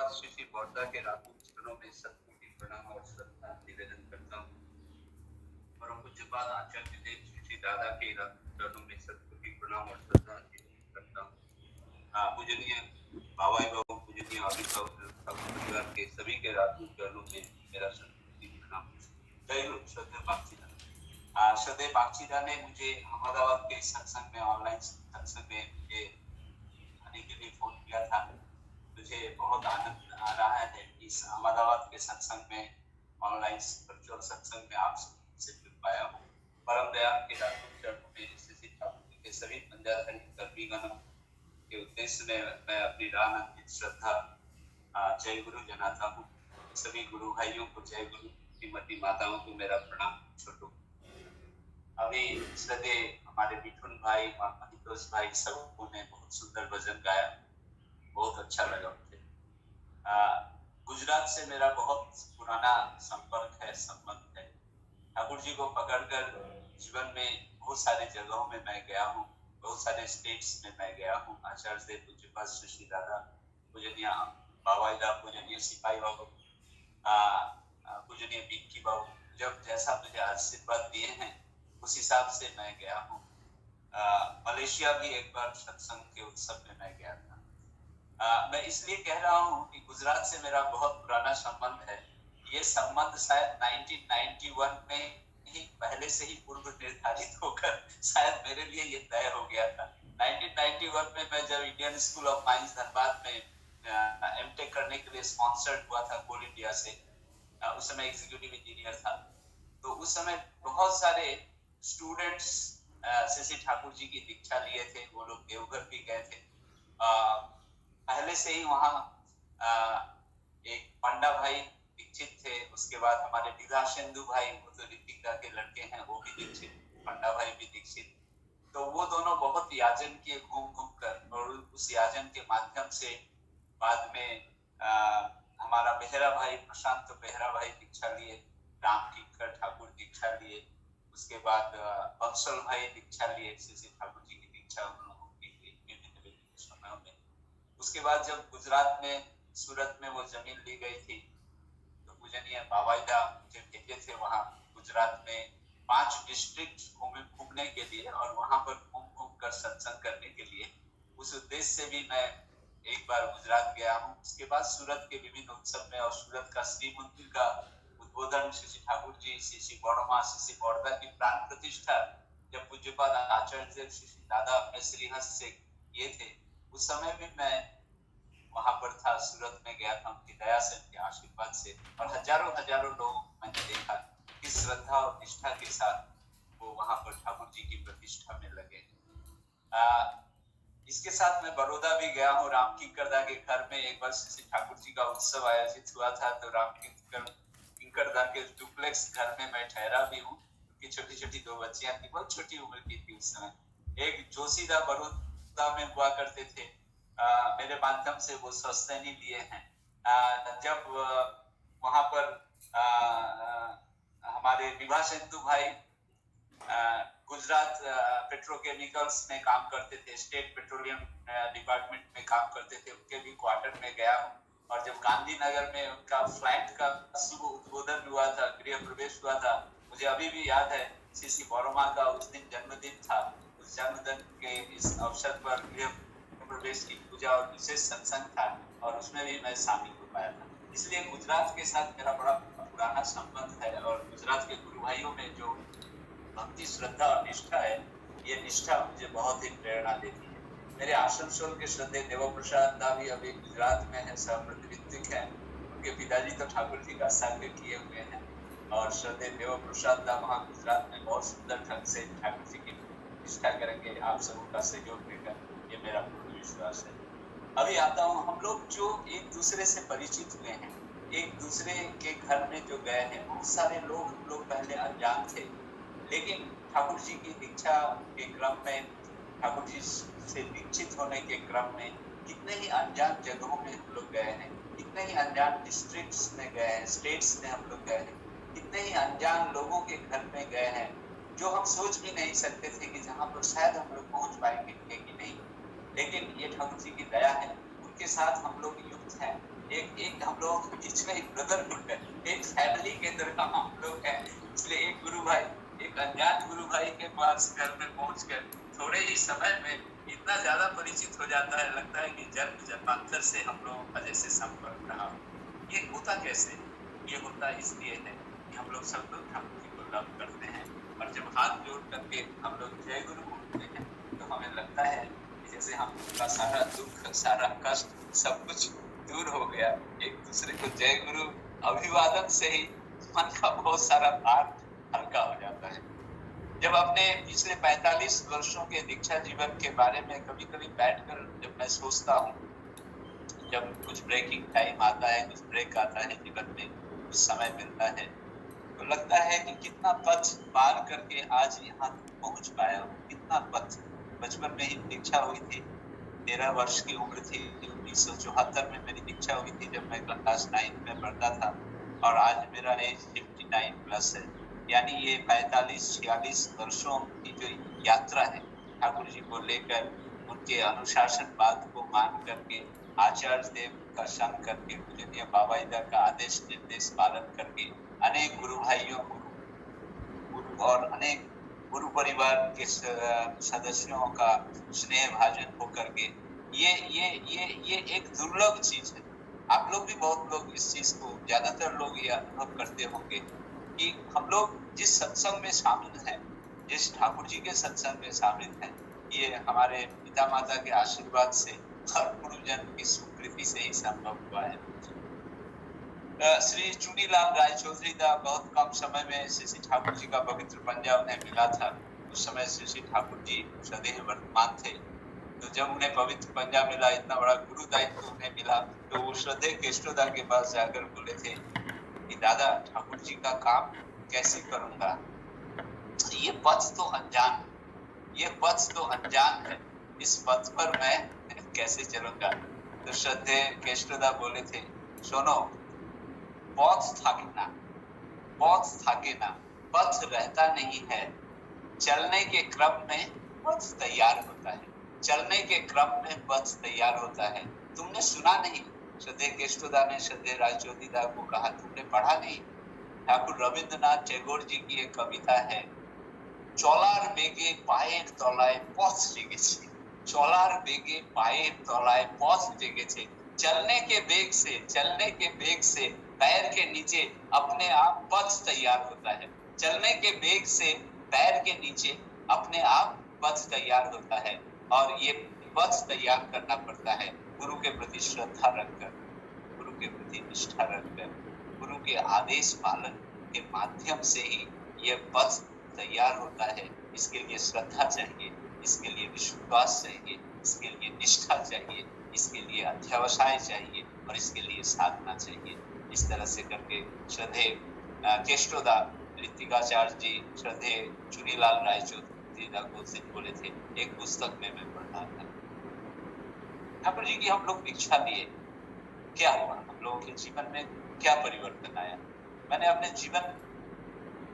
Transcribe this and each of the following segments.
पास श्री श्री बौद्धा के रातों चरणों में सतकोटि प्रणाम और श्रद्धा निवेदन करता हूँ। परम पूज्यपाद आचार्य देव श्री श्री दादा के चरणों में सतकोटि प्रणाम और श्रद्धा निवेदन करता हूँ। पूजनीय बाबाई बाबू, पूजनीय अभिभावक परिवार के सभी के रातों चरणों में मेरा सतकोटि प्रणाम। जय गुरु। श्रद्धेय बागचीदा, श्रद्धेय बागचीदा ने मुझे अहमदाबाद के सत्संग में, ऑनलाइन सत्संग में मुझे आने के लिए फोन किया था। मुझे बहुत आनंद आ रहा है इस अहमदाबाद के सत्संग में, ऑनलाइन वर्चुअल सत्संग में आपसे जुड़ पाया हूँ। परम दया के रातों चरणों में श्री ठाकुर के सभी पंजाधारी कर्मीगणों के उद्देश्य में मैं अपनी रानंदित श्रद्धा जय गुरु जनाता हूँ। सभी गुरु भाइयों को जय गुरु, श्रीमती माताओं को मेरा प्रणाम। छोटू अभी श्रद्धेय हमारे मिठुन भाई, महितोष भाई सबों ने बहुत सुंदर भजन गाया, बहुत अच्छा लगा मुझे। गुजरात से मेरा बहुत पुराना संपर्क है, संबंध है। ठाकुर जी को पकड़कर जीवन में बहुत सारे जगहों में मैं गया हूँ, बहुत सारे स्टेट्स में मैं गया हूँ। आचार्य देव, पूज्यपाद श्री श्री दादा, पूजनीय बाबाईदा, पूजनीय सिपाही बाबू, पूजनीय बिक्की बाबू, जब जैसा मुझे आशीर्वाद दिए हैं उस हिसाब से मैं गया हूँ। मलेशिया भी एक बार सत्संग के उत्सव में मैं गया था। मैं इसलिए कह रहा हूँ कि गुजरात से मेरा बहुत पुराना संबंध है। ये संबंध शायद 1991 में ही पहले से ही पूर्व निर्धारित होकर शायद मेरे लिए ये तय हो गया था। 1991 में मैं जब Indian school of mines Dhanbad में एमटेक करने के लिए स्पॉन्सर्ड हुआ था कोल इंडिया से, उस समय एग्जीक्यूटिव इंजीनियर था। तो उस समय बहुत सारे स्टूडेंट्स श्री ठाकुर जी की दीक्षा लिए थे। वो लोग देवघर भी गए थे। पहले से ही वहाँ एक पंडा भाई दीक्षित थे। उसके बाद हमारे विधाशेंदु भाई, वो तो ऋतिका के लड़के हैं, वो भी दीक्षित, पंडा भाई भी दीक्षित। तो वो दोनों बहुत याजन किए घूम घूम कर, और उस याजन के माध्यम से बाद में हमारा बेहरा भाई, प्रशांत बेहरा भाई दीक्षा लिए, राम किंकर ठाकुर दीक्षा लिए, उसके बाद बंसल भाई दीक्षा लिए। श्री ठाकुर जी की दीक्षा उन लोगों की विभिन्न समयों में। उसके बाद जब गुजरात में, सूरत में वो जमीन ली गई थी, तो पूजनीय बाबाईदा मुझे भेजे थे वहाँ गुजरात में 5 डिस्ट्रिक्ट घूमने के लिए और वहाँ पर घूम घूम कर सत्संग करने के लिए। उस उद्देश्य से भी मैं एक बार गुजरात गया हूँ। उसके बाद सूरत के विभिन्न उत्सव में और सूरत का श्री मंदिर का उद्बोधन श्री ठाकुर जी, श्री बड़मा, श्री बौद्धा की प्राण प्रतिष्ठा जब पूज्यपाद आचार्य श्री दादा अपने श्रीहस्त से किए थे, उस समय भी मैं वहां पर था, सूरत में गया था उनकी दया से, उनके आशीर्वाद से। और हजारों हजारों लोग मैंने देखा किस श्रद्धा और निष्ठा के साथ वो वहां पर ठाकुर जी की प्रतिष्ठा में लगे। इसके साथ मैं बड़ौदा भी गया हूँ। राम किंकरदा के घर में एक बार श्री ठाकुर जी का उत्सव आयोजित हुआ था, तो राम किंकरदा के डुप्लेक्स घर में मैं ठहरा भी हूँ। उनकी छोटी छोटी 2 बच्चियां थी, बहुत छोटी उम्र की थी उस समय। एक जोशीदा बड़ौदा में हुआ करते थे, मेरे माध्यम से वो सौस्तैनी लिए हैं। जब वहां पर हमारे विभाशेंदु भाई गुजरात पेट्रोकेमिकल्स में काम करते थे, स्टेट पेट्रोलियम डिपार्टमेंट में काम करते थे, उनके भी क्वार्टर में गया हूँ। और जब गांधीनगर में उनका फ्लैट का शुभ उद्बोधन हुआ था, गृह प्रवेश हुआ था, मुझे अभी भी याद है। श्री बर्मा का उस दिन जन्मदिन था। उस जन्मदिन के इस अवसर पर गृह प्रवेश की पूजा और विशेष सत्संग था, और उसमें भी मैं शामिल हो पाया था। इसलिए गुजरात के साथ मेरा बड़ा पुराना संबंध है। और गुजरात के गुरु भाइयों में जो भक्ति, श्रद्धा और निष्ठा है, ये निष्ठा मुझे बहुत ही प्रेरणा देती है। मेरे आसनसोल के श्रद्धेय देव प्रसाद दा भी अभी गुजरात में है, सहप्रतिनिधिक है। उनके पिताजी तो ठाकुर जी का साध्य किए हुए हैं, और श्रद्धेय देव प्रसाद दा वहाँ गुजरात में बहुत सुंदर ढंग से ठाकुर जी की निष्ठा करेंगे, आप सबों का सहयोग देकर, ये मेरा पूर्ण विश्वास है। अभी आता हूँ, हम लोग जो एक दूसरे से परिचित हुए हैं, एक दूसरे के घर में जो गए हैं, बहुत सारे लोग हम लोग पहले अनजान थे, लेकिन ठाकुर जी की दीक्षा के क्रम में, ठाकुर जी से दीक्षित होने के क्रम में कितने ही अनजान जगहों में हम लोग गए हैं, कितने ही अनजान डिस्ट्रिक्ट्स में गए हैं, स्टेट्स में हम लोग गए हैं, कितने ही अनजान लोगों के घर में गए हैं, जो हम सोच भी नहीं सकते थे कि जहाँ पर शायद हम लोग पहुंच पाएंगे कि नहीं। लेकिन ये ठाकुर जी की दया है, उनके साथ हम लोग युक्त हैं। एक एक हम लोगों के बीच में एक ब्रदरहुड है, एक फैमिली के तरह हम लोग हैं। इसलिए एक गुरु भाई, एक अनजान गुरु भाई के पास घर में पहुंचकर थोड़े ही समय में इतना ज्यादा परिचित हो जाता है, लगता है कि जन्म जन्मांतर से हम लोगों का जैसे संपर्क रहा। ये होता कैसे? ये होता इसलिए है कि हम लोग सब लोग ठाकुर जी को लव करते हैं, और जब हाथ जोड़ करके हम लोग जय गुरु बोलते हैं तो हमें लगता है कि जैसे हम का सारा दुख, सारा कष्ट, सब कुछ दूर हो गया। एक दूसरे को जय गुरु अभिवादन से ही मन का बहुत सारा भार हल्का हो जाता है। जब अपने पिछले 45 वर्षों के दीक्षा जीवन के बारे में कभी कभी बैठकर जब मैं सोचता हूँ, जब कुछ ब्रेकिंग टाइम आता है, कुछ ब्रेक आता है जीवन में, कुछ समय मिलता है, तो लगता है कि कितना पथ पार करके आज यहाँ पहुंच पाया हूँ। कितना पथ। बचपन में ही दीक्षा हुई थी, 13 वर्ष की उम्र थी, 1974 में मेरी दीक्षा हुई थी जब मैं क्लास 9 में पढ़ता था, और आज मेरा एज 59 प्लस है। यानी ये 45-46 वर्षों की जो यात्रा है ठाकुर जी को लेकर, उनके अनुशासन बात को मान करके, आचार्य देव का संग करके, पूजनीय बाबा इधर का आदेश निर्देश पालन करके, अनेक गुरु भाइयों गुरु और अनेक गुरु परिवार के सदस्यों का स्नेह भाजन होकर के, ये एक दुर्लभ चीज है। आप लोग भी, बहुत लोग इस चीज को, ज्यादातर लोग ये अनुभव करते होंगे कि हम लोग जिस सत्संग में शामिल हैं, जिस ठाकुर जी के सत्संग में शामिल हैं, ये हमारे पिता माता के आशीर्वाद से और गुरुजन की स्वीकृति से ही संभव हुआ है। श्री चुनीलाल रायचौधरी दा बहुत कम समय में श्री ठाकुर जी का पवित्र पंजा उन्हें मिला था। उस समय श्री ठाकुर जी सदैव वर्तमान थे। तो जब उन्हें पवित्र पंजा मिला, इतना बड़ा गुरु दायित्व उन्हें मिला, तो वो श्रद्धेय केष्टोदा के पास जाकर बोले थे कि दादा, ठाकुर जी का काम कैसे करूंगा? ये पथ तो अनजान, ये पथ तो अनजान है, इस पथ पर मैं कैसे चलूंगा? तो श्रद्धेय केष्टोदा बोले थे, सुनो, पथ थाके ना, पथ रहता नहीं है, चलने के क्रम में पथ तैयार होता है, चलने के क्रम में पथ तैयार होता है। तुमने सुना नहीं? श्रद्धेय केष्टोदा ने श्रद्धेय रायचौधरी दा को कहा, तुमने पढ़ा नहीं? ठाकुर रविंद्रनाथ टैगोर जी की एक कविता है, चलार बेगे पाয়ের তলায় পথ জেগেছে, चलार बेगे पाয়ের তলায় पथ জেগেছে। चलने के बेग से पैर के नीचे अपने आप पथ तैयार होता है। चलने के बेग से पैर के नीचे अपने आप पथ तैयार होता है, और ये पथ तैयार करना पड़ता है गुरु के प्रति श्रद्धा रखकर, गुरु के प्रति निष्ठा रखकर, गुरु के आदेश पालन के माध्यम से ही ये पथ तैयार होता है। इसके लिए श्रद्धा चाहिए, इसके लिए विश्वास चाहिए, इसके लिए निष्ठा चाहिए, इसके लिए अध्यवसाय चाहिए, और इसके लिए साधना चाहिए। इस तरह से करके श्रद्धेय केष्टोदा ऋतिकाचार्य जी, श्रद्धेय चुनीलाल रायचौधरी दा को बोले थे, एक पुस्तक में मैं पढ़ा था। ठाकुर जी की हम लोग दीक्षा लिए, क्या हुआ? हम लोगों के जीवन में क्या परिवर्तन आया? मैंने अपने जीवन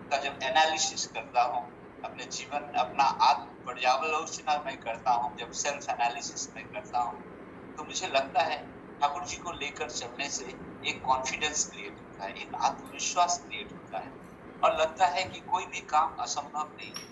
का जब एनालिसिस करता हूँ, अपने जीवन, अपना आत्म पर्यावलोचना में करता हूँ, जब सेल्फ एनालिसिस में करता हूँ, तो मुझे लगता है ठाकुर जी को लेकर चलने से एक कॉन्फिडेंस क्रिएट होता है, एक आत्मविश्वास क्रिएट होता है, और लगता है कि कोई भी काम असंभव नहीं है।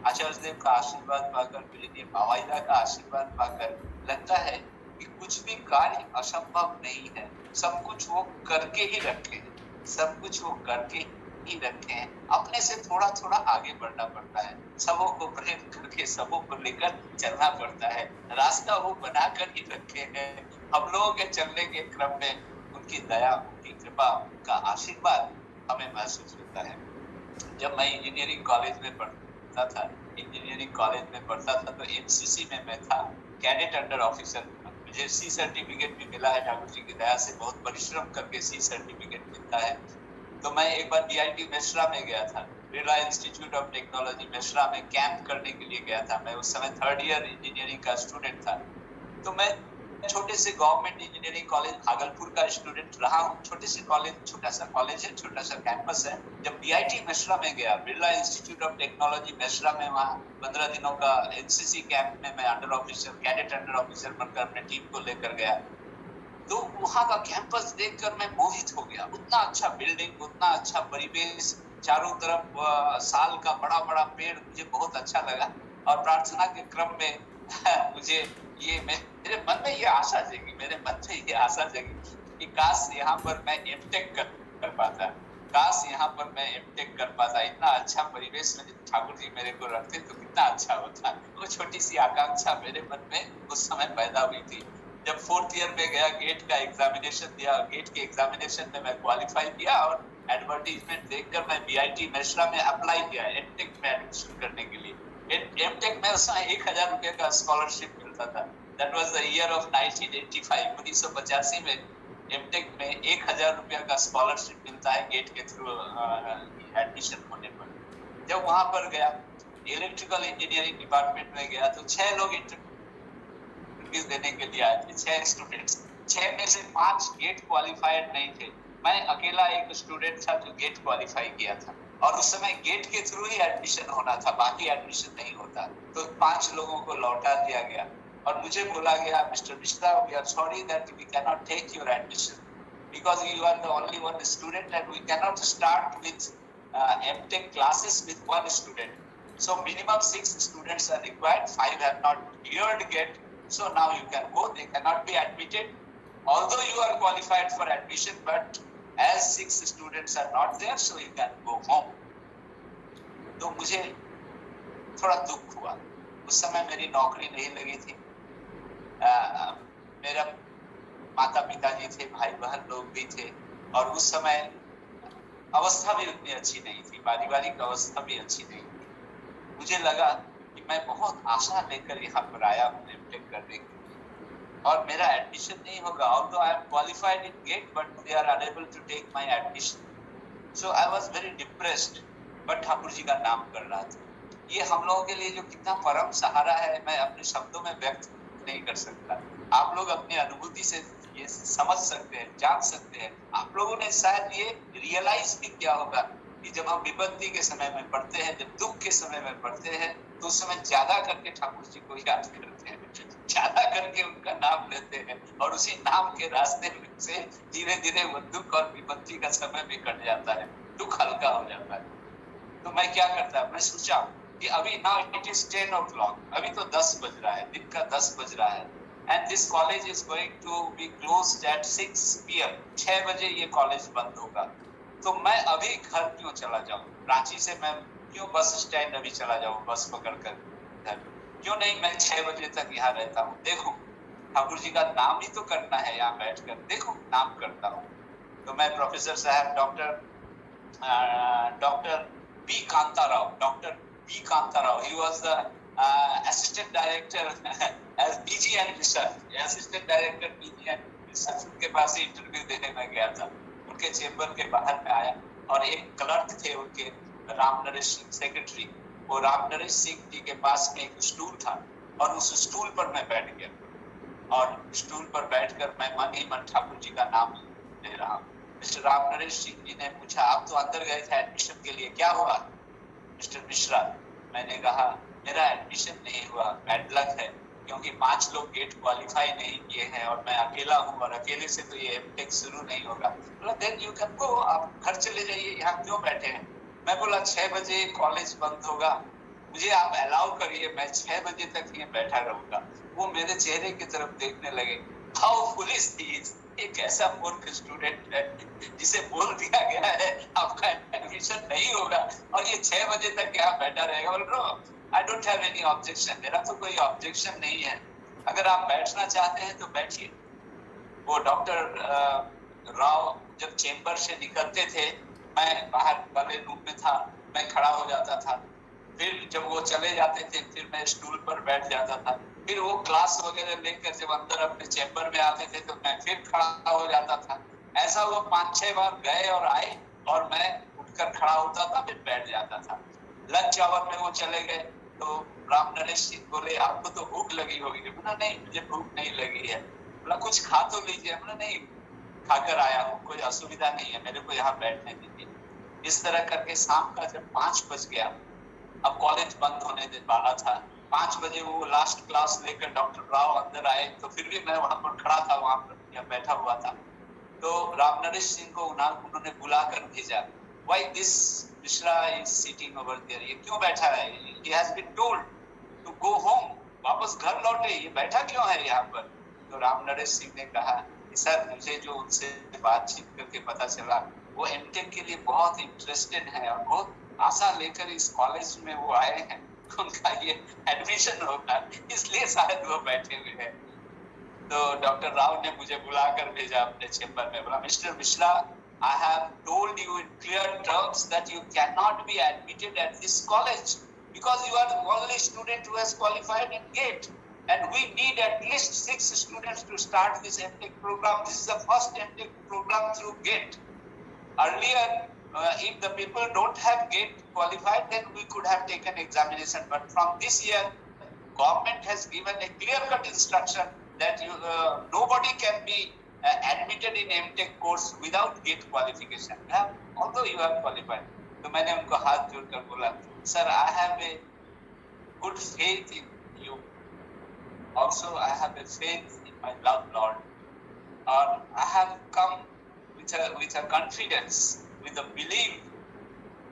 आचार्य देव का आशीर्वाद पाकर, पूजनीय बाबा इधर का आशीर्वाद पाकर लगता है कि कुछ भी कार्य असंभव नहीं है। सब कुछ वो करके ही रखे हैं, सब कुछ वो करके ही रखे हैं। अपने से थोड़ा थोड़ा आगे बढ़ना पड़ता है, सबों को प्रेम करके सबों को लेकर चलना पड़ता है। रास्ता वो बनाकर ही रखे हैं। हम लोगों के चलने के क्रम में उनकी दया, उनकी कृपा, उनका आशीर्वाद हमें महसूस होता है। जब मैं इंजीनियरिंग कॉलेज में पढ़ता था, तो एनसीसी में मैं था, कैडेट अंडर ऑफिसर। मुझे सी सर्टिफिकेट भी मिला है, ठाकुर जी की दया से बहुत परिश्रम करके सी सर्टिफिकेट मिलता है। तो मैं एक बार बीआईटी मेसरा में गया था, Birla institute of technology Mesra में कैंप करने के लिए गया था। मैं उस समय 3rd ईयर इंजीनियरिंग का स्टूडेंट था। तो मैं छोटे से गवर्नमेंट इंजीनियरिंग कॉलेज भागलपुर का स्टूडेंट रहा हूँ। छोटे से कॉलेज, छोटा सा कॉलेज है, छोटा सा कैंपस है। जब बीआईटी मेसरा में गया, Birla institute of technology Mesra में, वहाँ 15 दिनों का एनसीसी कैंप में मैं under officer, cadet under officer बनकर अपने टीम को लेकर गया। तो वहाँ का कैंपस देखकर मैं मोहित हो गया। उतना अच्छा बिल्डिंग, उतना अच्छा परिवेश, चारों तरफ साल का बड़ा बड़ा पेड़, मुझे बहुत अच्छा लगा। और प्रार्थना के क्रम में मुझे ये मेरे मन में ये आशा जगी, मेरे मन में ये आशा जगी कि काश यहाँ पर मैं एमटेक कर पाता, काश यहाँ पर मैं एमटेक कर पाता। इतना अच्छा परिवेश में ठाकुर जी मेरे को रखते तो कितना अच्छा होता। वो छोटी सी आकांक्षा मेरे मन में उस समय पैदा हुई थी। जब 4th ईयर में गया, गेट का एग्जामिनेशन दिया, गेट के एग्जामिनेशन में मैं क्वालिफाई किया और एडवर्टीजमेंट देखकर मैं बीआईटी मेसरा में अप्लाई किया एमटेक में एडमिशन करने के लिए। एमटेक में उस समय 1000 रुपए का स्कॉलरशिप मिलता था। That was the year of 1985, 1985 में एमटेक में 1000 रुपया का स्कॉलरशिप मिलता है गेट के थ्रू एडमिशन होने पर। जब वहां पर गया, इलेक्ट्रिकल इंजीनियरिंग डिपार्टमेंट में गया, तो 6 लोग इंटरव्यू देने के लिए आए थे, 6 स्टूडेंट्स। 6 में से 5 गेट क्वालिफाइड नहीं थे। मैं अकेला एक स्टूडेंट था जो गेट क्वालिफाई किया था, और उस समय गेट के थ्रू ही एडमिशन होना था, बाकी एडमिशन नहीं होता। तो 5 लोगों को लौटा दिया गया और मुझे बोला गया, Mr Mishra, we are sorry that we can not take your admission because you are the only one student and we can not start with MTech classes with 1 student. So minimum 6 students are required. 5 have not cleared GATE. So now you can go. They cannot be admitted. Although you are qualified for admission, but as 6 students are not there, so you can go home. तो मुझे थोड़ा दुख हुआ। उस समय मेरी नौकरी नहीं लगी थी। मेरा माता पिताजी थे, भाई बहन लोग भी थे, और उस समय अवस्था भी उतनी अच्छी नहीं थी, पारिवारिक अवस्था भी अच्छी नहीं थी। मुझे लगा कि मैं बहुत आशा लेकर यहाँ पर आया हूँ एमटेक करने के लिए, और मेरा एडमिशन नहीं होगा। Although I am qualified in GATE, but they are unable to take my admission. So I was very depressed. but Thakur ji का नाम कर रहा था। ये हम लोगों के लिए जो कितना परम सहारा है, मैं अपने शब्दों में व्यक्त नहीं कर सकता। आप लोग अपनी अनुभूति से ये समझ सकते हैं, जान सकते हैं। आप लोगों ने शायद ये रियलाइज भी किया होगा कि जब हम विपत्ति के समय में पढ़ते हैं, जब दुख के समय में पढ़ते हैं, तो उस समय ज्यादा करके ठाकुर जी को याद करते हैं, ज्यादा करके उनका नाम लेते हैं, और उसी नाम के रास्ते से धीरे धीरे वो दुख और विपत्ति का समय भी कट जाता है, दुख हल्का हो जाता है। तो मैं क्या करता, मैं सोचा कि अभी नाउ इट इज 10 o'clock, अभी तो 10 बज रहा है, दिन का 10 बज रहा है, and this college is going to be closed at 6 PM, 6 बजे ये कॉलेज बंद होगा। तो मैं अभी घर क्यों चला जाऊं, रांची से मैं क्यों बस स्टैंड अभी चला जाऊं बस पकड़ कर, क्यों नहीं मैं 6 बजे तक यहाँ रहता हूँ। देखो ठाकुर जी का नाम ही तो करना है, यहाँ बैठकर देखो नाम करता हूँ। तो मैं प्रोफेसर साहब doctor B Kantarao, he was the assistant director as PG and research, assistant director PG and research, उनके पास ही इंटरव्यू देने में गया था। उनके चेंबर के बाहर में आया, और एक क्लर्क थे उनके, राम नरेश सिंह सेक्रेटरी, वो राम नरेश सिंह जी के पास में एक स्टूल था, और उस स्टूल पर मैं बैठ गया, और स्टूल पर बैठकर मैं मन ही मन ठाकुर जी का नाम ले रहा हूँ। मिस्टर राम नरेश सिंह जी ने पूछा, आप तो अंदर गए थे एडमिशन के लिए, क्या हुआ मिस्टर मिश्रा? मैंने कहा मेरा एडमिशन नहीं हुआ, बैड लक है, क्योंकि 5 लोग गेट क्वालिफाई नहीं किए हैं और मैं अकेला हूँ, और अकेले से तो ये एमटेक शुरू नहीं होगा। बोला देन यू कैन गो, आप घर चले जाइए, यहाँ क्यों बैठे हैं? मैं बोला 6 बजे कॉलेज बंद होगा, मुझे आप अलाउ करिए, मैं 6 बजे तक ये बैठा रहूंगा। वो मेरे चेहरे की तरफ देखने लगे, हाउ फुलिश ही इज, एक ऐसा मूर्ख स्टूडेंट है जिसे बोल दिया गया है आपका एडमिशन नहीं होगा, और ये 6 बजे तक यहाँ बैठा रहेगा। बोल no, I don't have any objection, मेरा तो कोई ऑब्जेक्शन नहीं है, अगर आप बैठना चाहते हैं तो बैठिए। वो डॉक्टर राव जब चेंबर से निकलते थे, मैं बाहर वाले रूम में था, मैं खड़ा हो जाता था, फिर जब वो चले जाते थे फिर मैं स्टूल पर बैठ जाता था, फिर वो क्लास वगैरह लेकर जब अंदर अपने चेंबर में आते थे तो मैं फिर खड़ा हो जाता था। ऐसा वो 5-6 बार गए और आए, और मैं उठकर खड़ा होता था, फिर बैठ जाता था। लंच आवर में वो चले गए, तो राम नरेश सिंह बोले आपको तो भूख लगी होगी। बोला नहीं, मुझे भूख नहीं लगी है। बोला कुछ खा तो लीजिए। बोला नहीं, खाकर आया हूँ, कोई असुविधा नहीं है, मेरे को यहाँ बैठने दीजिए। इस तरह करके शाम का जब 5 बज गया, अब कॉलेज बंद होने वाला था, 5 बजे वो लास्ट क्लास लेकर डॉक्टर राव अंदर आए, तो फिर भी मैं वहां पर खड़ा था, वहां पर या बैठा हुआ था, तो राम नरेश सिंह को उन्होंने बुलाकर भेजा। Why this Mishra is sitting over there? ये क्यों बैठा है? He has been told to go home. वापस घर लौटे, ये बैठा क्यों है यहाँ पर? तो राम नरेश सिंह ने कहा कि सर, मुझे जो उनसे बातचीत करके पता चला वो एमटेक के लिए बहुत इंटरेस्टेड है और बहुत आशा लेकर इस कॉलेज में वो आए हैं, उनका ये एडमिशन होगा, इसलिए शायद वो बैठे हुए हैं। तो डॉक्टर राव ने मुझे बुलाकर भेजा अपने चेंबर में, बोला mister Mishra, I have told you in clear terms that you cannot be admitted at this college because you are the only student who has qualified in GATE, and we need at least 6 students to start this MTech program. This is the first MTech program through GATE. Earlier, if the people don't have GATE qualified, then we could have taken examination. But from this year, government has given a clear-cut instruction that nobody can be admitted in MTech course without GATE qualification. Although you are qualified. तो मैंने उनको हाथ जोड़कर बोला, Sir, I have a good faith in you. Also, I have a faith in my loved Lord. Or I have come with a confidence, with a belief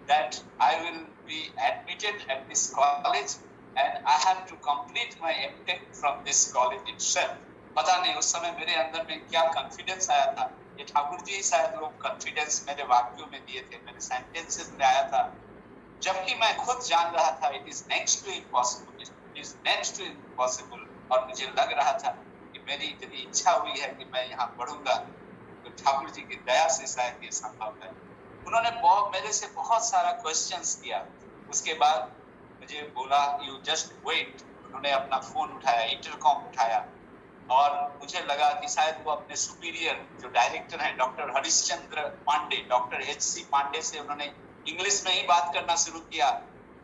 that I will be admitted at this college and I have to complete my MTech from this college itself. पता नहीं उस समय मेरे अंदर में क्या confidence आया था, ये ठाकुर जी ही शायद वो कॉन्फिडेंस मेरे वाक्यों में दिए थे, मेरे सेंटेंसेस में आया था, जबकि मैं खुद जान रहा था it is next to impossible, it is next to impossible. और मुझे लग रहा था कि मेरी इतनी इच्छा हुई है कि मैं यहाँ पढ़ूंगा, तो ठाकुर जी की दया से शायद ये संभव है। उन्होंने मेरे से बहुत सारा क्वेश्चंस किया। उसके बाद मुझे बोला यू जस्ट वेट। उन्होंने अपना फोन उठाया, इंटरकॉम उठाया, और मुझे लगा कि शायद वो अपने सुपीरियर जो डायरेक्टर हैं डॉक्टर हरिश्चंद्र पांडे, डॉक्टर एच.सी. पांडे से उन्होंने इंग्लिश में ही बात करना शुरू किया।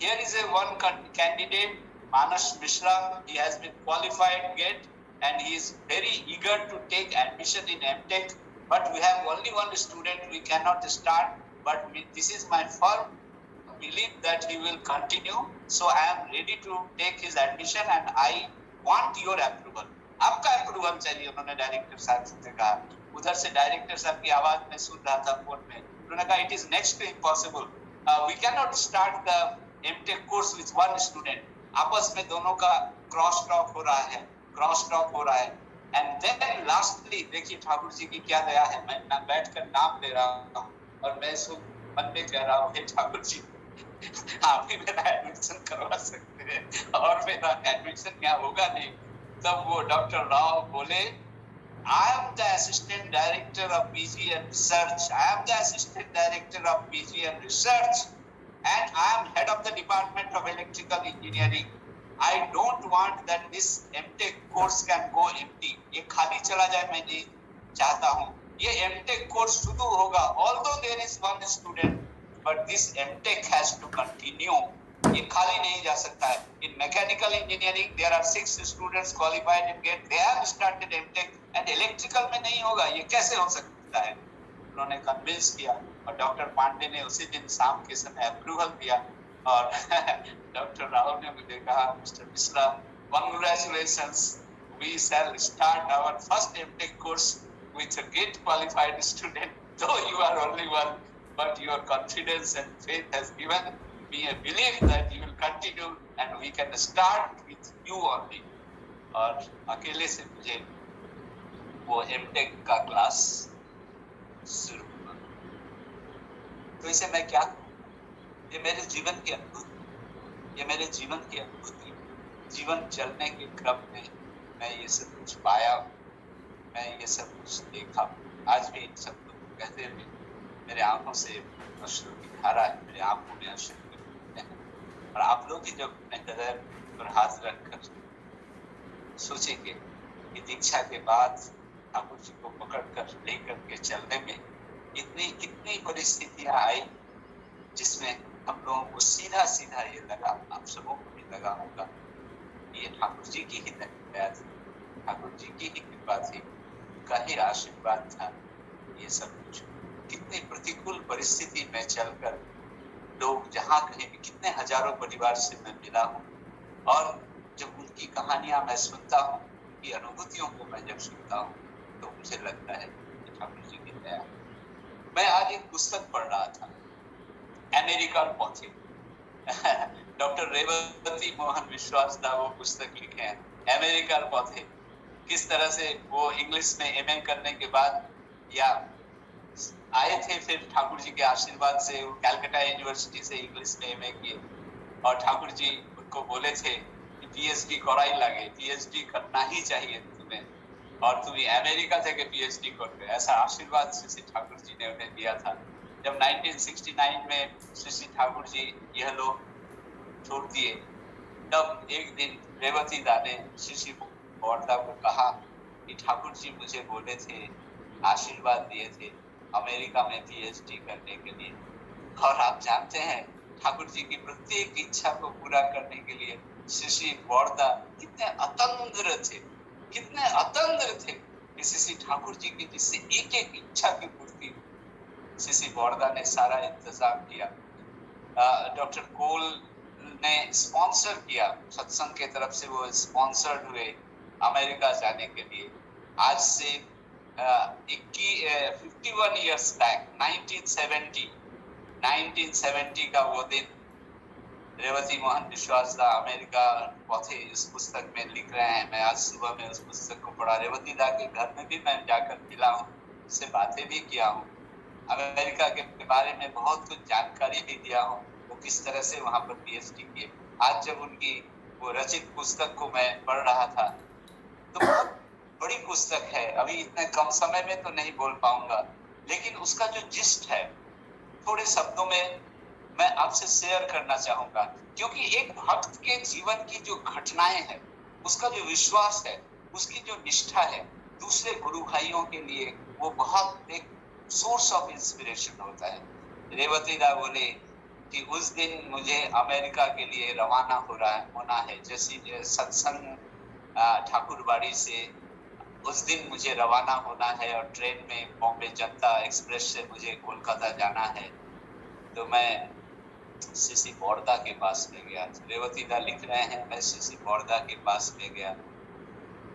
Here is a one candidate, Manas Mishra. He has been qualified GATE and he is very eager to take admission in MTech. But we have only one student. We cannot start. But this is my firm belief that he will continue. So I am ready to take his admission and I want your approval. आपका approval चाहिए, उन्होंने director साहब से कहा। उधर से director साहब की आवाज में सुन रहा था फोन में, उन्होंने कहा it is next to impossible, we can not start the MTech course with one student. आपस में दोनों का क्रॉस टॉक हो रहा है, एंड देन लास्टली देखिए ठाकुर जी की क्या दया है, मैं बैठकर नाम ले रहा हूँ और मैं मन में कह रहा हूँ, हे ठाकुर जी, आप ही मेरा एडमिशन करवा सकते हैं और मेरा एडमिशन यहाँ होगा नहीं। तब वो डॉक्टर राव बोले, I am the assistant director of PG and research. I am the assistant director of PG and research, and I am head of the department of electrical engineering. I don't want that this MTech course can go empty. ये खाली चला जाए मैं नहीं चाहता हूँ। ये MTech course शुरू होगा, although there is one student, but this MTech has to continue. ये खाली नहीं जा सकता है। In mechanical engineering there are 6 students qualified in GATE. They have started MTech and electrical में नहीं होगा, ये कैसे हो सकता है? उन्होंने कन्विंस किया और डॉक्टर पांडे ने उसी दिन शाम के समय अप्रूवल दिया। और डॉक्टर राव ने मुझे कहा, mister Mishra, congratulations, we shall start our first MTech course with a GATE qualified student. Though you are only one, but your confidence and faith has given me a belief that you will continue and we can start with you only. और अकेले से मुझे वो MTech का class शुरू हुआ। तो इसे मैं क्या कहूँ, ये मेरे जीवन की अनुभूति, जीवन चलने के क्रम में मैं ये सब कुछ पाया, मैं ये सब कुछ देखा। आज भी इन सब को कहते हुए मेरे आंखों से अश्रु की धारा है, मेरे आंखों में अश्रु है। और आप लोग ही जब अपने हृदय पर हाथ रखकर सोचेंगे कि दीक्षा के बाद ठाकुर जी को पकड़कर लेकर के चलने में कितनी परिस्थितियां आई, जिसमें हम लोगों को सीधा ये लगा, आप सबों को भी लगा होगा, ये ठाकुर जी की ही दया थी, ठाकुर जी की ही कृपा थी, उनका ही आशीर्वाद था। ये सब कुछ कितनी प्रतिकूल परिस्थिति में चलकर लोग जहाँ कहीं भी, कितने हजारों परिवार से मैं मिला हूँ, और जब उनकी कहानियां मैं सुनता हूँ, उनकी अनुभूतियों को मैं जब सुनता हूँ, तो मुझे लगता है कि ठाकुर जी की दया। मैं आज एक पुस्तक पढ़ रहा था, अमेरिका और पौधे। डॉक्टर रेवती मोहन विश्वास दा वो पुस्तक लिखे हैं, अमेरिका और पौधे। किस तरह से वो इंग्लिश में एमए करने के बाद या आए थे, फिर ठाकुर जी के आशीर्वाद से वो कैलकाटा यूनिवर्सिटी से इंग्लिश में एमए किए, और ठाकुर जी उनको बोले थे कि पीएचडी कराई लगे, पीएचडी करना ही चाहिए तुम्हें, और तुम अमेरिका से पीएचडी कर गए। ऐसा आशीर्वाद श्री ठाकुर जी ने उन्हें दिया था। जब 1969 में श्री ठाकुर जी यह लोग छोड़ दिए, तब एक दिन रेवती दा ने श्री बोरदा को कहा कि ठाकुर जी मुझे बोले थे, आशीर्वाद दिए थे अमेरिका में पीएचडी करने के लिए। और आप जानते हैं ठाकुर जी की प्रत्येक इच्छा को पूरा करने के लिए श्री बोरदा कितने अतंद्र थे, कितने अतंद्र थे। श्री ठाकुर जी की जिससे एक एक इच्छा की पूर्ति श्री बोरदा ने सारा इंतजाम किया। डॉक्टर कोल ने स्पॉन्सर किया, सत्संग के तरफ से वो स्पॉन्सर्ड हुए अमेरिका जाने के लिए। आज से 51 इयर्स बैक 1970 का वो दिन रेवती मोहन विश्वास दा अमेरिका पौधे इस पुस्तक में लिख रहे हैं। मैं आज सुबह में उस पुस्तक को पढ़ा। रेवती दा के घर में भी मैं जाकर मिला हूँ, उससे बातें भी किया हूँ, अमेरिका के बारे में बहुत कुछ जानकारी भी दिया हूँ, वो किस तरह से वहां पर पीएचडी किए। आज जब उनकी वो रचित पुस्तक को मैं पढ़ रहा था, तो बहुत बड़ी पुस्तक है, अभी इतने कम समय में तो नहीं बोल पाऊंगा, लेकिन उसका जो जिस्ट है थोड़े शब्दों में मैं आपसे शेयर करना चाहूंगा। क्योंकि एक भक्त के जीवन की जो घटनाएं हैं, उसका जो विश्वास है, उसकी जो निष्ठा है, दूसरे गुरु भाइयों के लिए वो बहुत एक सोर्स ऑफ इंस्पिरेशन होता है। रेवती दा बोले कि उस दिन मुझे अमेरिका के लिए रवाना होना है। जैसे सत्संग ठाकुरबाड़ी से उस दिन मुझे रवाना होना है और ट्रेन में बॉम्बे जनता एक्सप्रेस से मुझे कोलकाता जाना है। तो मैं श्री बोरदा के पास में गया। रेवती दा लिख रहे हैं, मैं श्री बोरदा के पास में गया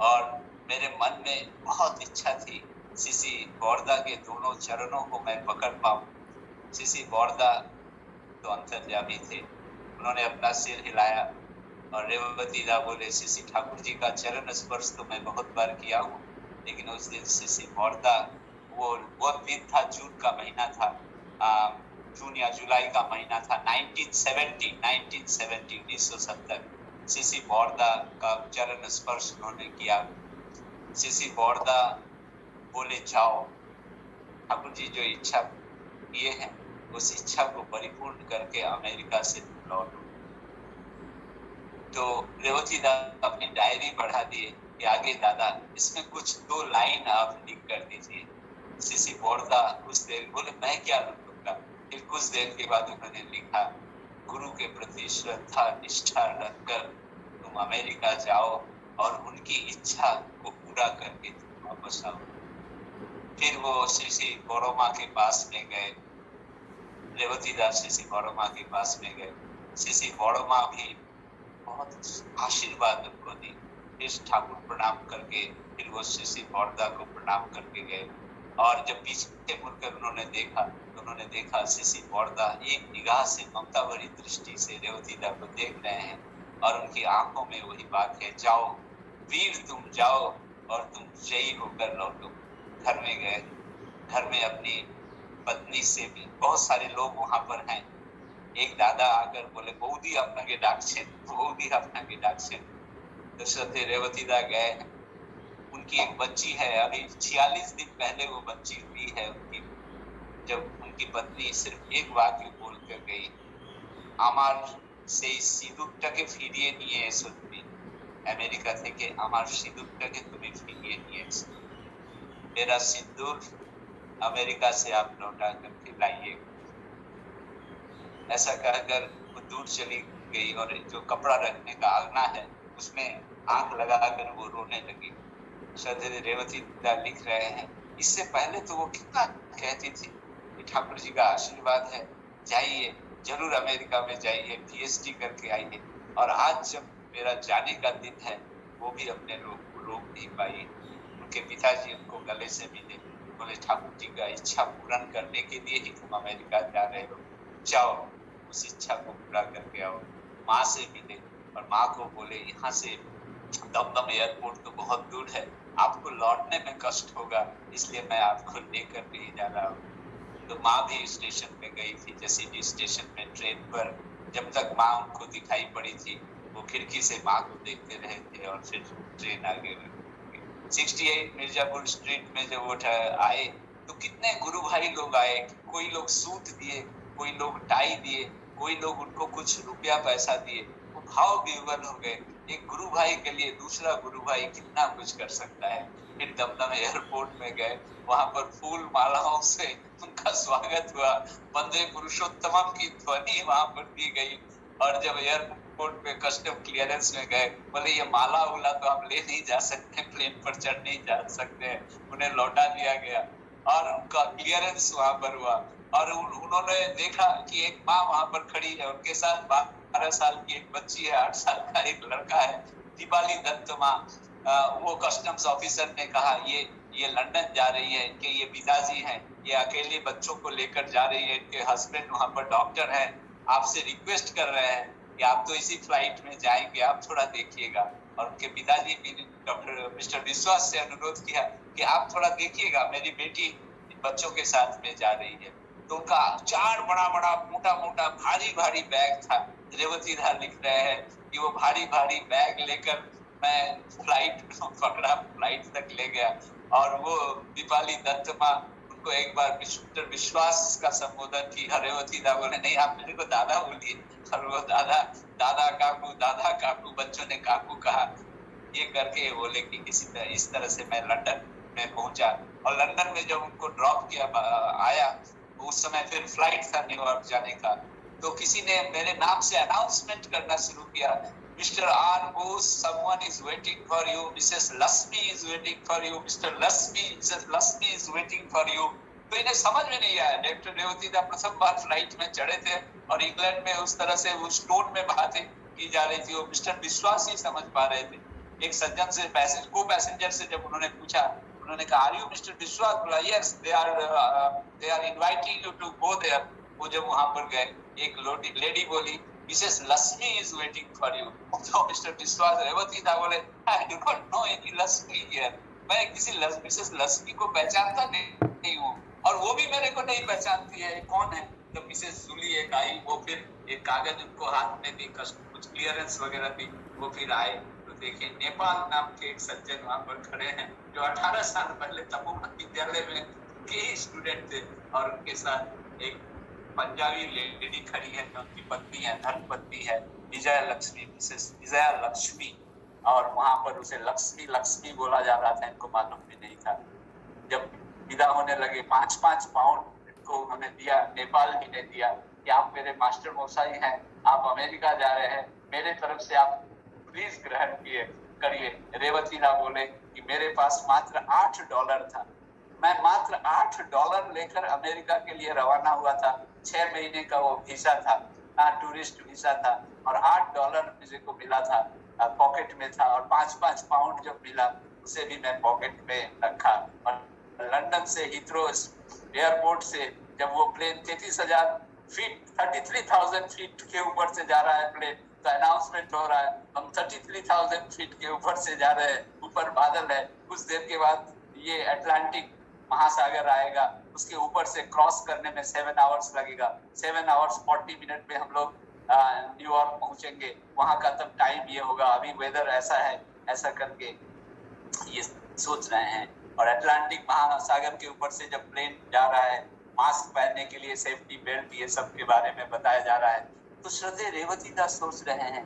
और मेरे मन में बहुत इच्छा थी श्री बोरदा के दोनों चरणों को मैं पकड़ पाऊं। श्री बोरदा तो अंतर्यामी थे, उन्होंने अपना सिर हिलाया और रेवती दा बोले, श्री ठाकुर जी का चरण स्पर्श तो मैं बहुत बार किया हूँ, लेकिन उस दिन श्री बोरदा, वो दिन था, जून का महीना था, जून या जुलाई का महीना था, 1970 श्री बोरदा का चरण स्पर्श उन्होंने किया। श्री बोरदा बोले, जाओ, ठाकुर जी जो इच्छा किए हैं उस इच्छा को परिपूर्ण करके अमेरिका से लौटो। तो रेवती दा अपनी डायरी बढ़ा दिए कि आगे दादा इसमें कुछ 2 लाइन आप लिख कर दीजिए। श्री बोरदा कुछ देर बोले, मैं क्या लिखूंगा। फिर कुछ देर के बाद उन्होंने लिखा, गुरु के प्रति श्रद्धा निष्ठा रखकर तुम अमेरिका जाओ और उनकी इच्छा को पूरा करके तुम वापस आओ। फिर वो श्री बोरोमा के पास में गए, रेवती दास श्री बोरोमा के पास में गए। श्री बोरोमा भी बहुत आशीर्वाद उनको दी। फिर ठाकुर प्रणाम करके फिर वो श्री बोरदा को प्रणाम करके गए। और जब पीछे मुड़कर उन्होंने देखा तो उन्होंने देखा श्री बोरदा एक निगाह से ममता भरी दृष्टि से रेवती दा को देख रहे हैं और उनकी आंखों में वही बात है, जाओ वीर तुम जाओ और तुम जयी होकर लौटो। घर में गए, घर में अपनी पत्नी से भी, बहुत सारे लोग वहां पर हैं। एक दादा आकर बोले, बौदी अपना के डाकछेन, बौदी अपना के डाकछेन। तो श्रद्धे रेवती दा गए। उनकी एक बच्ची है, अभी 46 दिन पहले वो बच्ची हुई है उनकी, जब उनकी पत्नी सिर्फ एक वाक्य बोल कर गई, আমার সেই সিঁদুরটাকে ফিরিয়ে নিয়ে এসো তুমি, আমেরিকা থেকে আমার সিঁদুরটাকে তুমি ফিরিয়ে নিয়ে এসো, मेरा सिंदूर अमेरिका से आप लौटा करके लाइए। ऐसा कहकर वो दूर चली गई और जो कपड़ा रखने का आंगना है उसमें आंख लगाकर वो रोने लगी। श्रद्धेय रेवती दा लिख रहे हैं, इससे पहले तो वो कितना कहती थी कि ठाकुर जी का आशीर्वाद है, जाइए जरूर अमेरिका में जाइए, पीएचडी करके आइए। और आज जब मेरा जाने का दिन है वो भी अपने रोक नहीं पाई। उनके पिताजी उनको गले से मिले, बोले ठाकुर जी का इच्छा पूर्ण करने के लिए ही तुम अमेरिका जा रहे हो, जाओ उस इच्छा को पूरा करके आओ। माँ से मिले और माँ को बोले यहाँ से दमदम एयरपोर्ट तो बहुत दूर है, आपको लौटने में कष्ट होगा, इसलिए मैं आपको लेकर नहीं जा रहा हूँ। तो माँ भी स्टेशन पे गई थी। जैसे भी स्टेशन में ट्रेन पर जब तक माँ उनको दिखाई पड़ी थी, वो खिड़की से माँ को देखते रहे थे और फिर ट्रेन आगे बढ़ी। 68 मिर्जापुर स्ट्रीट में जब वो आए तो कितने गुरु भाई लोग आए, कोई लोग सूट दिए, कोई लोग टाई दिए, कोई लोग उनको कुछ रुपया पैसा दिए। वो भाव विवल हो गए। एक गुरु भाई के लिए दूसरा गुरु भाई कितना कुछ कर सकता है। फिर दमदम एयरपोर्ट में गए, वहां पर फूल मालाओं से उनका स्वागत हुआ, वंदे पुरुषोत्तमम की ध्वनि वहां पर दी गई। और जब एयरपोर्ट पे कस्टम क्लियरेंस में गए, बोले ये माला उला तो हम ले नहीं जा सकते, प्लेन पर चढ़ नहीं जा सकते, उन्हें लौटा दिया गया। और उनका क्लियरेंस वहां पर हुआ और उन्होंने देखा कि एक माँ वहां पर खड़ी है, उनके साथ 12 साल की एक बच्ची है, 8 साल का एक लड़का है, दीपाली दत्त माँ। वो कस्टम्स ऑफिसर ने कहा ये लंदन जा रही है, इनके ये पिताजी हैं, ये अकेले बच्चों को लेकर जा रही है, इनके हस्बैंड वहां पर डॉक्टर हैं, आपसे रिक्वेस्ट कर रहे हैं कि आप तो इसी फ्लाइट में जाएंगे, आप थोड़ा देखिएगा। और उनके पिताजी भी डॉक्टर मिस्टर विश्वास से अनुरोध किया कि आप थोड़ा देखिएगा, मेरी बेटी बच्चों के साथ में जा रही है। तो उनका 4 बड़ा बड़ा मोटा मोटा भारी भारी बैग था। रेवती दा लिख रहे हैं कि वो भारी भारी बैग लेकर मैं फ्लाइट पकड़ा, फ्लाइट तक ले गया। और वो दीपाली दत्त माँ उनको एक बार मिस्टर विश्वास का संबोधन की, रेवती दा बोले नहीं आप मेरे को दादा बोलिए, और वो दादा दादा काकू, बच्चों ने काकू कहा। ये करके बोले कि इस तरह से मैं लंदन में पहुंचा। और लंदन में जब उनको ड्रॉप किया आया, उस समय फिर फ्लाइट था न्यूयॉर्क जाने का, तो किसी ने मेरे नाम से अनाउंसमेंट करना शुरू किया, Mr R Bose, someone is waiting for you, Mrs Lakshmi is waiting for you, Mr Lakshmi, Mrs Lakshmi is waiting for you. तो इन्हें समझ में नहीं आया। डॉक्टर रेवती दा प्रथम बार फ्लाइट में चढ़े थे और इंग्लैंड में उस तरह से उस टोन में बातें की जा रही थी, वो मिस्टर विश्वास ही समझ पा रहे थे। एक सज्जन से पैसेंजर से जब उन्होंने पूछा, उन्होंने कहा आर यू मिस्टर विश्वास? बोला yes, they are inviting you to go there. वो जब वहां पर गए, एक लेडी बोली Mrs Lakshmi is waiting for you. तो मिस्टर विश्वास रेवती था बोले I do not know any Lakshmi here, मैं किसी मिसेस लक्ष्मी को पहचानता नहीं हूँ, और वो भी मेरे को नहीं पहचानती है, कौन है। तो मिसेस जूली एक आई, वो फिर एक कागज उनको हाथ में दी, कुछ क्लियरेंस वगैरह दी, वो फिर आए। तो देखिए नेपाल नाम के एक सज्जन वहां पर खड़े हैं, जो 18 साल पहले तपोवन विद्यालय में के ही स्टूडेंट थे, और उनके साथ एक पंजाबी लेडी खड़ी है, जो उनकी पत्नी है, धर्मपत्नी है, विजया लक्ष्मी, मिसेस विजया लक्ष्मी। और वहां पर उसे लक्ष्मी लक्ष्मी बोला जा रहा था, इनको मालूम भी नहीं था। जब विदा होने लगे, 5-5 पाउंड इनको उन्होंने दिया, नेपाल जी ने दिया कि आप मेरे मास्टर मौसाई हैं, आप अमेरिका जा रहे हैं, मेरे तरफ से आप प्लीज ग्रहण करिए। रेवती दा बोले कि मेरे पास मात्र $8 था, मैं मात्र $8 लेकर अमेरिका के लिए रवाना हुआ था। 6 महीने का वो वीजा था, टूरिस्ट वीजा था, और $8 मुझे को मिला था, पॉकेट में था। और 5-5 पाउंड जब मिला, उसे भी मैं पॉकेट में रखा। और लंदन से हीथ्रो एयरपोर्ट से जब वो प्लेन 33,000 फीट 33,000 फीट के ऊपर से जा रहा है प्लेन, तो अनाउंसमेंट हो रहा है हम 33,000 फीट के ऊपर से जा रहे हैं, ऊपर बादल है, कुछ देर के बाद ये अटलांटिक महासागर आएगा, उसके ऊपर से क्रॉस करने में 7 आवर्स लगेगा, 7 आवर्स 40 मिनट में हम लोग न्यूयॉर्क पहुंचेंगे, वहां का तब टाइम ये होगा, अभी वेदर ऐसा है, ऐसा करके ये सोच रहे हैं। और अटलांटिक महासागर के ऊपर से जब प्लेन जा रहा है, मास्क पहनने के लिए सेफ्टी बेल्ट, ये सब के बारे में बताया जा रहा है। तो श्रद्धेय रेवती दास सोच रहे हैं,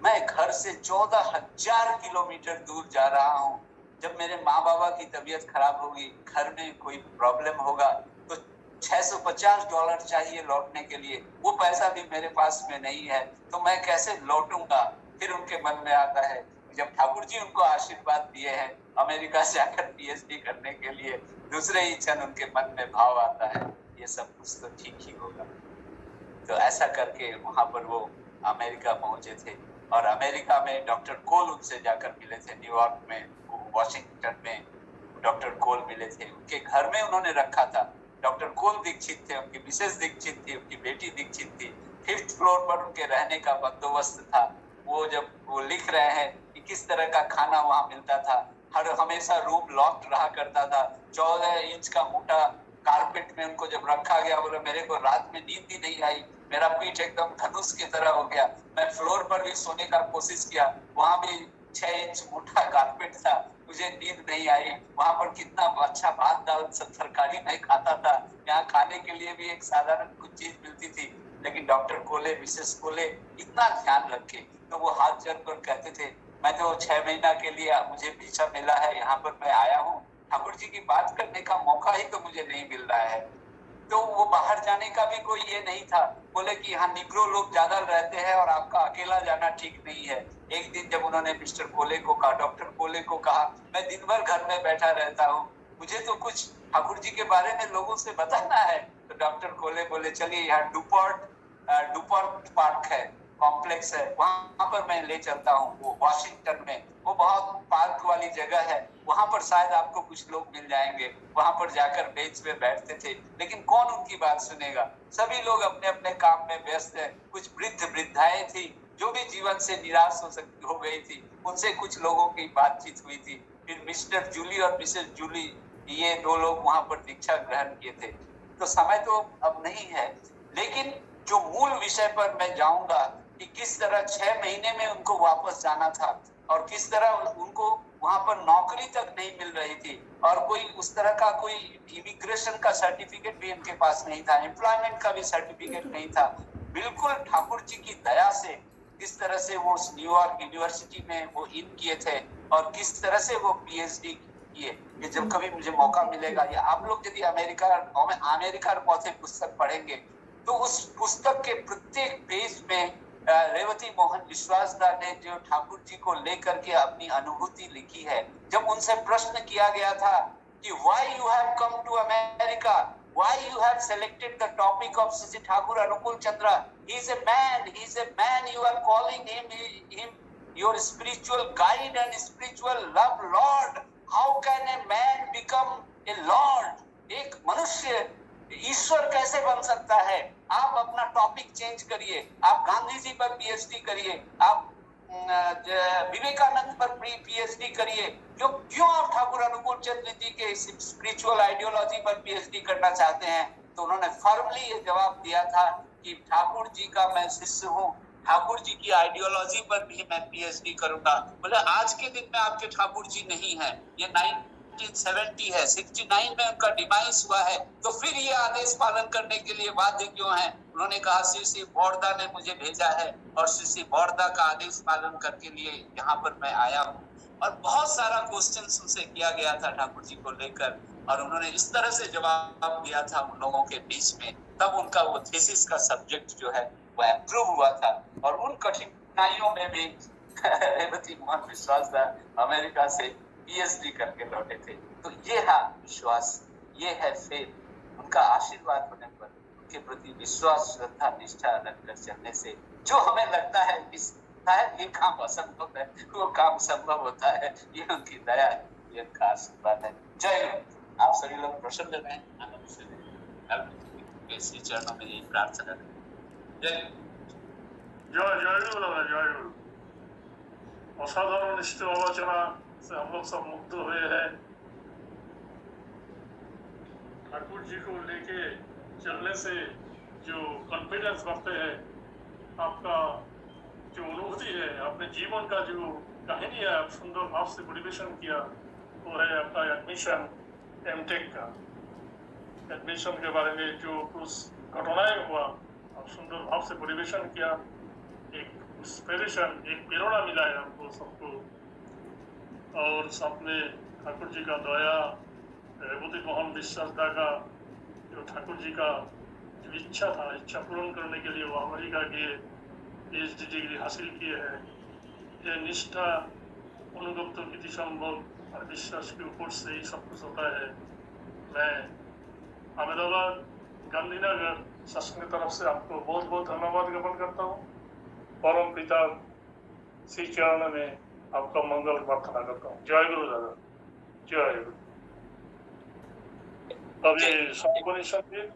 मैं घर से 14,000 किलोमीटर दूर जा रहा हूँ, जब मेरे माँ बाबा की तबीयत खराब होगी, घर में कोई प्रॉब्लम होगा, तो $650 चाहिए लौटने के लिए, वो पैसा भी मेरे पास में नहीं है, तो मैं कैसे लौटूंगा। फिर उनके मन में आता है, जब ठाकुर जी उनको आशीर्वाद दिए हैं अमेरिका से आकर PhD करने के लिए, दूसरे ही क्षण उनके मन में भाव आता है, ये सब कुछ तो ठीक ही होगा। तो ऐसा करके वहां पर वो अमेरिका पहुंचे थे। और अमेरिका में डॉक्टर कोल उनसे जाकर मिले थे, न्यूयॉर्क में, वाशिंगटन में डॉक्टर कोल मिले थे। उनके घर में उन्होंने रखा था। डॉक्टर कोल दीक्षित थे, उनकी मिसेस दीक्षित थी, उनकी बेटी दीक्षित थी। 5th फ्लोर पर उनके रहने का बंदोबस्त था। वो जब वो लिख रहे हैं कि किस तरह का खाना वहां मिलता था, हर हमेशा रूम लॉक्ड रहा करता था। 14 इंच का मोटा कारपेट में उनको जब रखा गया, बोले मेरे को रात में नींद ही नहीं आई, मेरा पीठ एकदम धनुष की तरह हो गया। मैं फ्लोर पर भी सोने का कोशिश किया, वहां भी 6 इंच मोटा कारपेट था, मुझे नींद नहीं आई। वहां पर कितना अच्छा भात दाल तरकारी मैं खाता था, यहाँ खाने के लिए भी एक साधारण कुछ चीज मिलती थी। लेकिन डॉक्टर कोले, मिसेस कोले इतना ध्यान रखे, तो वो हाथ जोड़ कर कहते थे, मैं तो 6 महीना के लिए मुझे वीजा मिला है, यहाँ पर मैं आया हूँ, ठाकुर जी की बात करने का मौका ही तो मुझे नहीं मिल रहा है। तो वो बाहर जाने का भी कोई ये नहीं था। बोले कि यहाँ निग्रो लोग ज्यादा रहते हैं और आपका अकेला जाना ठीक नहीं है। एक दिन जब उन्होंने मिस्टर कोले को कहा, डॉक्टर कोले को कहा, मैं दिन भर घर में बैठा रहता हूँ, मुझे तो कुछ ठाकुर जी के बारे में लोगों से बताना है। तो डॉक्टर कोले बोले चलिए, यहाँ डुपॉर्ट पार्क है, कॉम्प्लेक्स है, वहां पर मैं ले चलता हूँ, वो वॉशिंगटन में, वो बहुत पार्क वाली जगह है, वहां पर शायद आपको कुछ लोग मिल जाएंगे। वहां पर जाकर बेंच पे बैठते थे, लेकिन कौन उनकी बात सुनेगा, सभी लोग अपने अपने काम में व्यस्त है। कुछ वृद्ध वृद्धाएं थी जो भी जीवन से निराश हो गई थी, उनसे कुछ लोगों की बातचीत हुई थी। फिर मिस्टर जूली और मिसेस जूली, ये 2 लोग वहां पर दीक्षा ग्रहण किए थे। तो समय तो अब नहीं है, लेकिन जो मूल विषय पर मैं जाऊंगा कि किस तरह 6 महीने में उनको वापस जाना था और किस तरह उनको वहां पर नौकरी तक नहीं मिल रही थी और कोई उस तरह का कोई इमिग्रेशन का सर्टिफिकेट भी इनके पास नहीं था, एम्प्लॉयमेंट का भी सर्टिफिकेट नहीं था। बिल्कुल ठाकुर जी की दया से किस तरह से वो न्यूयॉर्क यूनिवर्सिटी में वो इन किए थे और किस तरह से वो पीएचडी किए। कि जब कभी मुझे मौका मिलेगा, या आप लोग यदि अमेरिका पौधे पुस्तक पढ़ेंगे तो उस पुस्तक के प्रत्येक पेज में रेवती मोहन विश्वासदार ने जो ठाकुर जी को लेकर के अपनी अनुभूति लिखी है। जब उनसे प्रश्न किया गया था कि why you have come to America, why you have selected the topic of Shri Thakur Anukul Chandra, he is a man, you are calling him your spiritual guide and spiritual love lord, how can a man become a lord, एक मनुष्य ईश्वर कैसे बन सकता है। आप अपना topic change करिए, आप गांधी जी पर पीएचडी करिए, आप विवेकानंद पर पीएचडी करिए, क्यों आप ठाकुर अनुकूल चंद्र जी के स्पिरिचुअल आइडियोलॉजी पर पीएचडी करना चाहते हैं। तो उन्होंने फर्मली ये जवाब दिया था कि ठाकुर जी का मैं शिष्य हूँ, ठाकुर जी की आइडियोलॉजी पर भी मैं पीएचडी करूंगा। बोले आज के दिन में आपके ठाकुर जी नहीं है, ये 1970 है, 69 में उनका डिमाइस हुआ है, तो फिर ये आदेश पालन करने के लिए बाध्य क्यों है। उन्होंने कहा श्री बोरदा ने मुझे भेजा है और श्री बोरदा का आदेश पालन करके लिए यहाँ पर मैं आया हूँ। और बहुत सारा क्वेश्चन उनसे किया गया था ठाकुर जी को लेकर, और उन्होंने इस तरह से जवाब दिया था उन लोगों के बीच में, तब उनका वो थीसिस का सब्जेक्ट जो है वो अप्रूव हुआ था। और उन कठिनाइयों में भी रेवती मोहन विश्वासदार अमेरिका से पीएचडी करके लौटे थे। तो ये है विश्वास, ये है फेथ, उनका आशीर्वाद होने पर उनके प्रति विश्वास, श्रद्धा, निष्ठा रखकर चलने से जो हमें लगता है कि शायद ये काम असंभव है, वो काम संभव होता है। ये उनकी दया है, ये उनका आशीर्वाद है। जय हिंद। आप सभी लोग प्रसन्न रहें, आनंद से रहें, इसी चरणों में यही प्रार्थना है। जय जय असाधारण निष्ठ आलोचना से हम लोग सब मुग्ध हुए हैं। ठाकुर जी को लेके चलने से जो कॉन्फिडेंस बढ़ते हैं, आपका जो अनुभूति है, अपने जीवन का जो कहानी है आप सुंदर भाव से परिवेशन किया, वो है आपका एडमिशन एमटेक का। एडमिशन के बारे में जो कुछ घटनाएं हुआ आप सुंदर भाव से परिवेशन किया, एक इंस्पिरेशन, एक प्रेरणा मिला है हमको सबको। और साथ में ठाकुर जी का दया, रेवती मोहन विश्वासदा का जो ठाकुर जी का जो इच्छा था, इच्छा पूर्ण करने के लिए वो अमेरिका के पीएचडी डिग्री हासिल किए हैं। ये निष्ठा, अनुगप्त विधि संभव और विश्वास के ऊपर से ही सब कुछ होता है। मैं अहमदाबाद गांधीनगर शासन की तरफ से आपको बहुत बहुत धन्यवाद ज्ञापन करता हूँ। परम पिता श्री चरण में आपका मंगल प्रार्थना करता हूँ। जय गुरु दादा, जय गुरु। अब ये सॉन्ग को नहीं सुनते